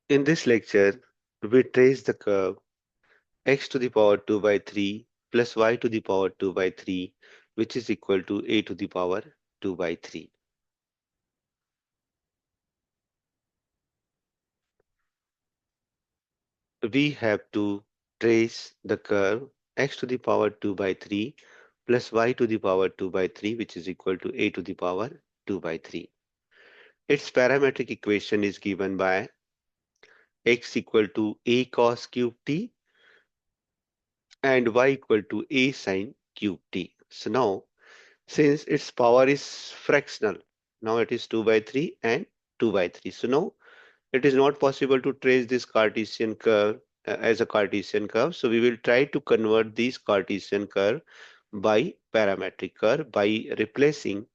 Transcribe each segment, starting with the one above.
In this lecture, we trace the curve x to the power 2 by 3 plus y to the power 2 by 3, which is equal to a to the power 2 by 3. We have to trace the curve x to the power 2 by 3 plus y to the power 2 by 3, which is equal to a to the power 2 by 3. Its parametric equation is given by x equal to a cos cube t and y equal to a sin cube t. So now, since its power is fractional, now it is 2 by 3 and 2 by 3. So now it is not possible to trace this Cartesian curve as a Cartesian curve. So we will try to convert this Cartesian curve by parametric curve by replacing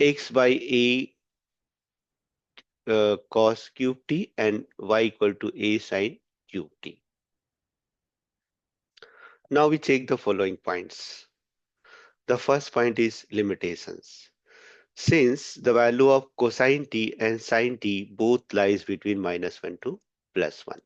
x by a cos cube t and y equal to a sin cube t. Now we check the following points. The first point is limitations. Since the value of cosine t and sine t both lies between -1 to +1.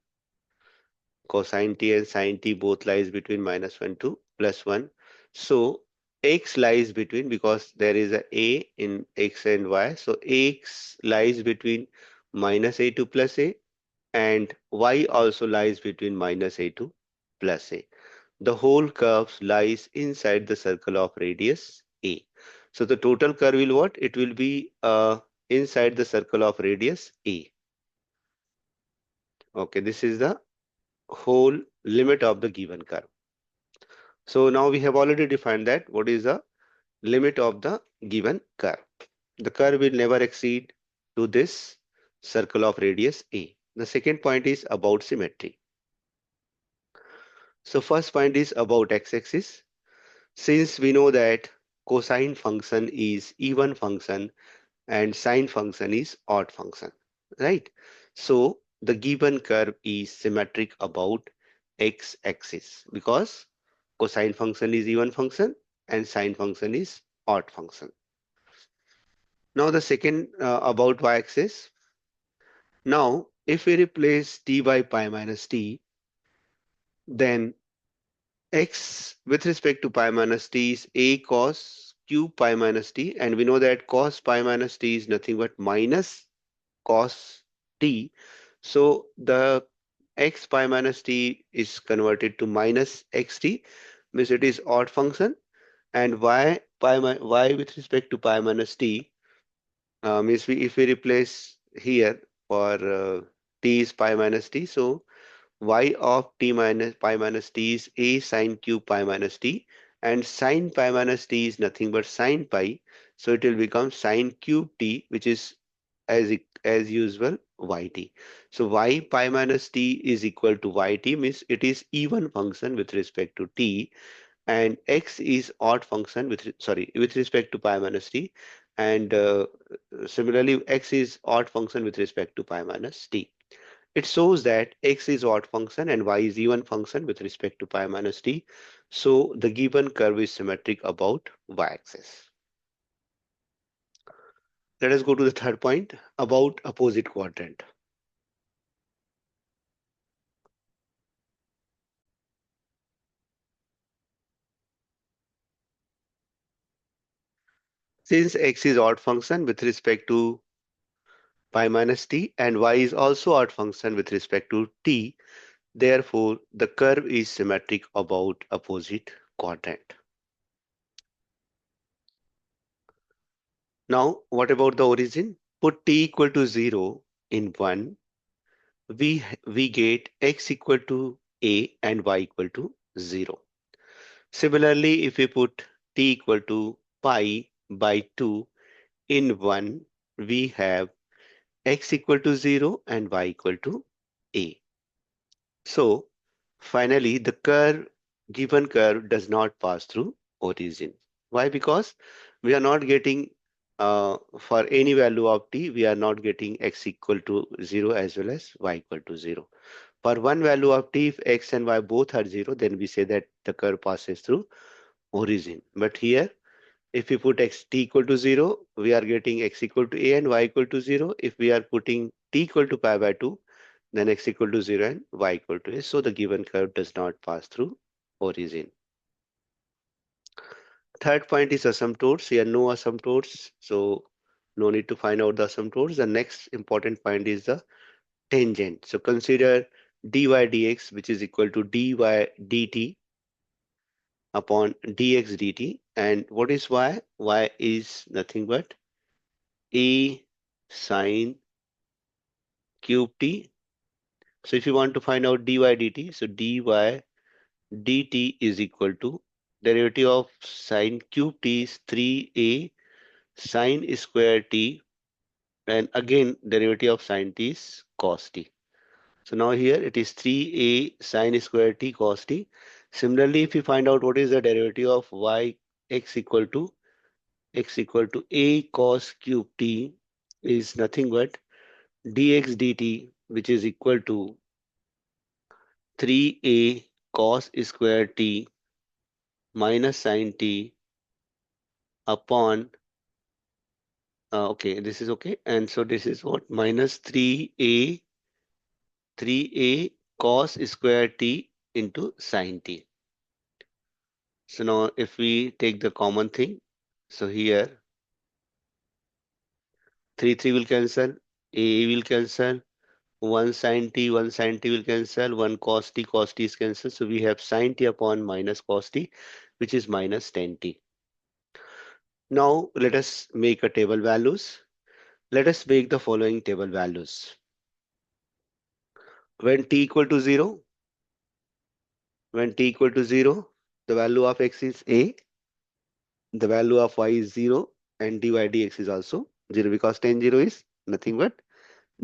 Cosine t and sine t both lies between -1 to +1. So x lies between, because there is a in x and y. So x lies between -a to +a, and y also lies between -a to +a. The whole curve lies inside the circle of radius a. So the total curve will what? It will be inside the circle of radius a. Okay, this is the whole limit of the given curve. So now we have already defined that what is the limit of the given curve. The curve will never exceed to this circle of radius a. The second point is about symmetry. So first point is about x-axis. Since we know that cosine function is even function and sine function is odd function, right? So the given curve is symmetric about x-axis because cosine function is even function and sine function is odd function. Now the second about y-axis. Now if we replace t by pi minus t, then x with respect to pi minus t is a cos q pi minus t, and we know that cos pi minus t is nothing but minus cos t. So the x pi minus t is converted to minus xt, means it is odd function, and y with respect to pi minus t means if we replace here for t is pi minus t, so y of t minus pi minus t is a sine cube pi minus t, and sine pi minus t is nothing but sine pi, so it will become sine cube t, which is as usual yt. So y pi minus t is equal to yt, means it is even function with respect to t, and x is odd function with respect to pi minus t, and similarly x is odd function with respect to pi minus t. It shows that x is odd function and y is even function with respect to pi minus t. So the given curve is symmetric about y-axis. Let us go to the third point about opposite quadrant. Since x is odd function with respect to pi minus t and y is also odd function with respect to t, therefore the curve is symmetric about opposite quadrant. Now, what about the origin? Put t equal to 0 in 1, we get x equal to a and y equal to 0. Similarly, if we put t equal to pi by 2 in 1, we have x equal to 0 and y equal to a. So finally, the given curve does not pass through origin. Why? Because we are not getting for any value of t, we are not getting x equal to 0 as well as y equal to 0. For one value of t, if x and y both are 0, then we say that the curve passes through origin. But here, if we put x t equal to 0, we are getting x equal to a and y equal to 0. If we are putting t equal to pi by 2, then x equal to 0 and y equal to a. So the given curve does not pass through origin. Third point is asymptotes. Here no asymptotes, so no need to find out the asymptotes. The next important point is the tangent. So consider dy dx, which is equal to dy dt upon dx dt. And what is y? Y is nothing but a sine cube t. So if you want to find out dy dt, so dy dt is equal to derivative of sine cube t is 3a sine square t, and again derivative of sine t is cos t. So now here it is 3a sine square t cos t. Similarly, if you find out what is the derivative of y x equal to a cos cube t is nothing but dx dt, which is equal to 3a cos square t minus sine t upon okay, this is okay, and so this is what minus 3a cos square t into sine t. So now if we take the common thing, so here 3 will cancel, a will cancel, 1 sine t will cancel, 1 cos t is cancelled. So we have sine t upon minus cos t, which is minus 10t. Now let us make a table values. Let us make the following table values. When t equal to 0, when t equal to 0, the value of x is a, the value of y is 0, and dy dx is also 0 because tan 0 is nothing but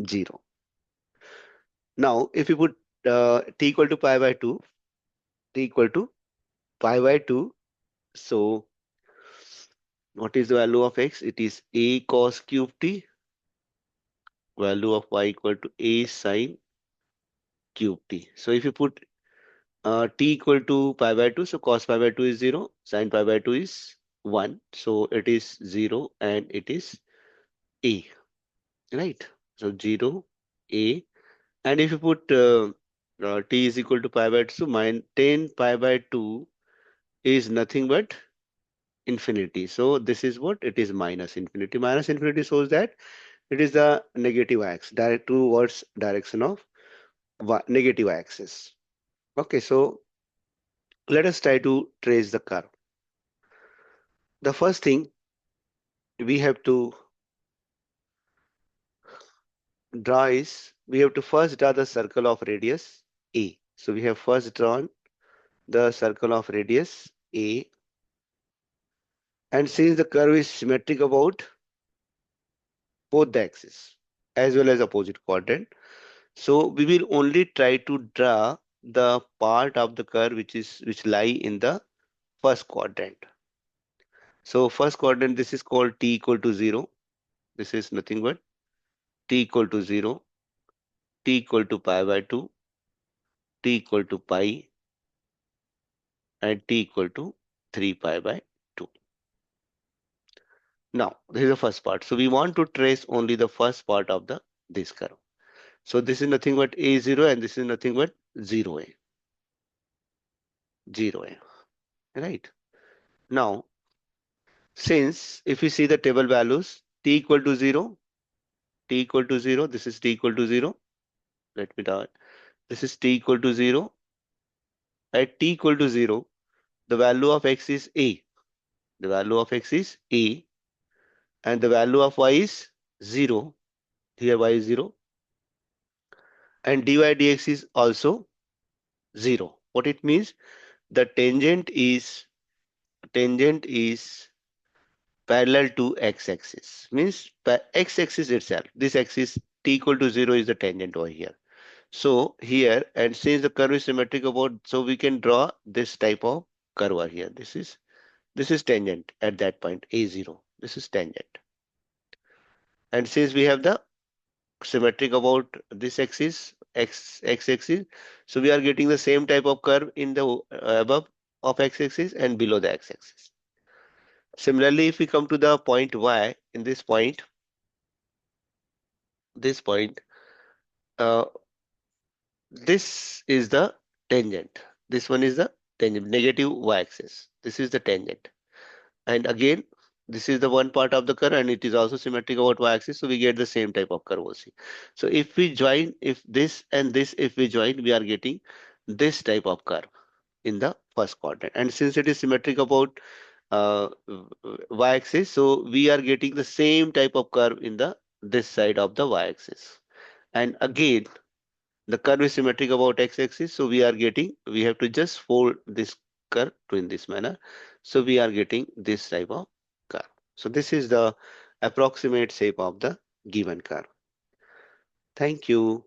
0. Now, if you put t equal to pi by 2, t equal to pi by 2, so what is the value of x? It is a cos cube t, value of y equal to a sine cube t. So if you put t equal to pi by 2, so cos pi by 2 is 0, sine pi by 2 is 1. So it is 0 and it is a, right? So 0, a. And if you put t is equal to pi by 2, so tan pi by 2 is nothing but infinity. So this is what it is, minus infinity. Minus infinity shows that it is the negative x, direct towards direction of negative axis. Okay, so let us try to trace the curve. The first thing we have to draw is we have to first draw the circle of radius a. So we have first drawn the circle of radius a, and since the curve is symmetric about both the axes as well as opposite quadrant, so we will only try to draw the part of the curve which lie in the first quadrant. So first quadrant, this is called t equal to 0. This is nothing but t equal to 0, t equal to pi by 2, t equal to pi, and t equal to 3 pi by 2. Now, this is the first part. So we want to trace only the first part of this curve. So this is nothing but a0 and this is nothing but 0a. 0a. Right? Now, since if we see the table values, t equal to 0, t equal to 0, this is t equal to 0. Let me draw it. This is t equal to 0. At t equal to 0, the value of x is a. The value of x is a, and the value of y is 0. Here y is 0. And dy dx is also 0. What it means? The tangent is parallel to x-axis. Means x-axis itself. This axis t equal to 0 is the tangent over here. So here, and since the curve is symmetric about, so we can draw this type of curve over here. This is tangent at that point a0. This is tangent. And since we have the symmetric about this axis, x-axis, so we are getting the same type of curve in the above of x-axis and below the x-axis. Similarly, if we come to the point y, in this point, uh, this is the tangent. This one is the tangent, negative y-axis. This is the tangent. And again, this is the one part of the curve and it is also symmetric about y-axis. So we get the same type of curve also. So if we join, if this and this, if we join, we are getting this type of curve in the first quadrant. And since it is symmetric about y-axis, so we are getting the same type of curve in the this side of the y-axis. And again, the curve is symmetric about x-axis, so we have to just fold this curve to in this manner. So we are getting this type of curve. So this is the approximate shape of the given curve. Thank you.